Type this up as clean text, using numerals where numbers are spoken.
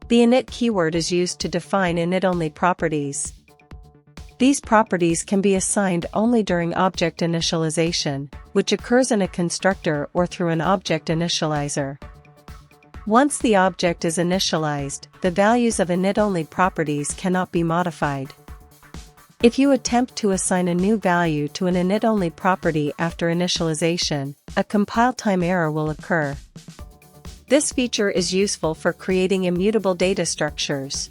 The init keyword is used to define init-only properties. These properties can be assigned only during object initialization, which occurs in a constructor or through an object initializer. Once the object is initialized, the values of init-only properties cannot be modified. If you attempt to assign a new value to an init-only property after initialization, a compile time error will occur. This feature is useful for creating immutable data structures.